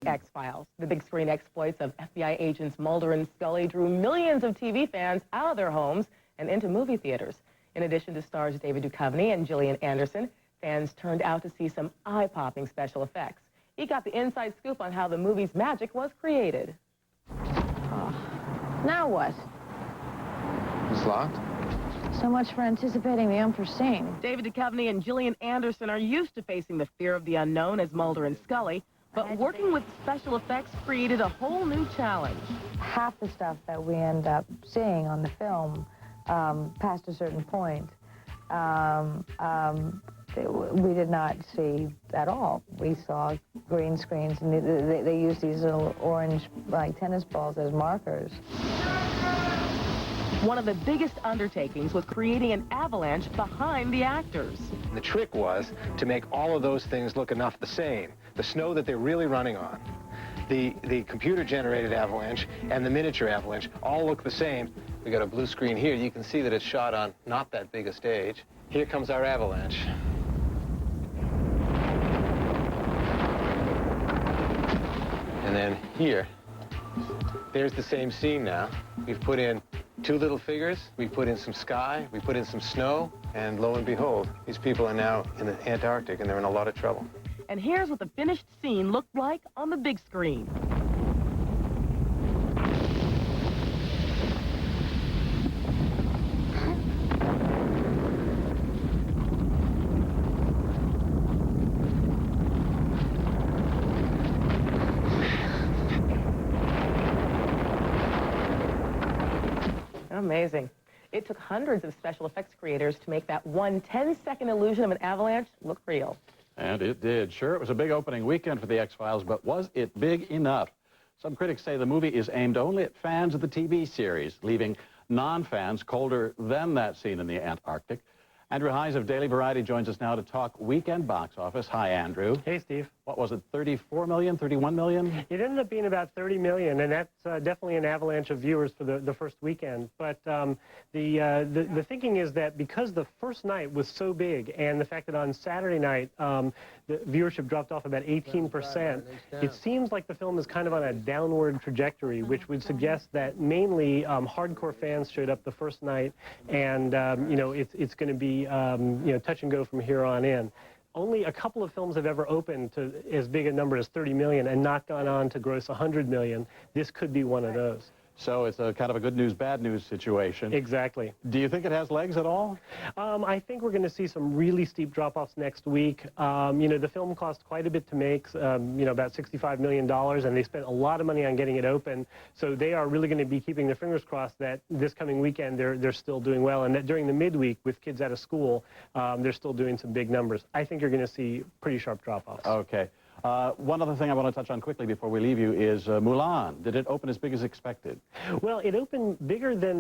X-Files. The big screen exploits of FBI agents Mulder and Scully drew millions of TV fans out of their homes and into movie theaters. In addition to stars David Duchovny and Gillian Anderson, fans turned out to see some eye-popping special effects. He got the inside scoop on how the movie's magic was created. Oh. Now what? It's locked. So much for anticipating the unforeseen. David Duchovny and Gillian Anderson are used to facing the fear of the unknown as Mulder and Scully, but working with special effects created a whole new challenge. Half the stuff that we end up seeing on the film past a certain point, we did not see at all. We saw green screens, and they used these little orange, like tennis balls, as markers. One of the biggest undertakings was creating an avalanche behind the actors. The trick was to make all of those things look enough the same. The snow that they're really running on, the computer-generated avalanche, and the miniature avalanche all look the same. We got a blue screen here. You can see that it's shot on not that big a stage. Here comes our avalanche. And then here, there's the same scene now. We've put in two little figures, we put in some sky, we put in some snow, and lo and behold, these people are now in the Antarctic and they're in a lot of trouble. And here's what the finished scene looked like on the big screen. Amazing. It took hundreds of special effects creators to make that one 10-second illusion of an avalanche look real. And it did. Sure, it was a big opening weekend for the X-Files, but was it big enough? Some critics say the movie is aimed only at fans of the TV series, leaving non-fans colder than that scene in the Antarctic. Andrew Hayes of Daily Variety joins us now to talk weekend box office. Hi, Andrew. Hey, Steve. What was it, 34 million, 31 million? It ended up being about 30 million, and that's definitely an avalanche of viewers for the first weekend. But the thinking is that because the first night was so big, and the fact that on Saturday night the viewership dropped off about 18%, it seems like the film is kind of on a downward trajectory, which would suggest that mainly hardcore fans showed up the first night, and you know, it's going to be you know, touch and go from here on in. Only a couple of films have ever opened to as big a number as 30 million and not gone on to gross 100 million. This could be one of those. So it's a kind of a good news, bad news situation. Exactly. Do you think it has legs at all? I think we're going to see some really steep drop-offs next week. You know, the film cost quite a bit to make, you know, about $65 million, and they spent a lot of money on getting it open. So they are really going to be keeping their fingers crossed that this coming weekend they're still doing well, and that during the midweek with kids out of school, they're still doing some big numbers. I think you're going to see pretty sharp drop-offs. Okay. One other thing I want to touch on quickly before we leave you is Mulan. Did it open as big as expected? Well, it opened bigger than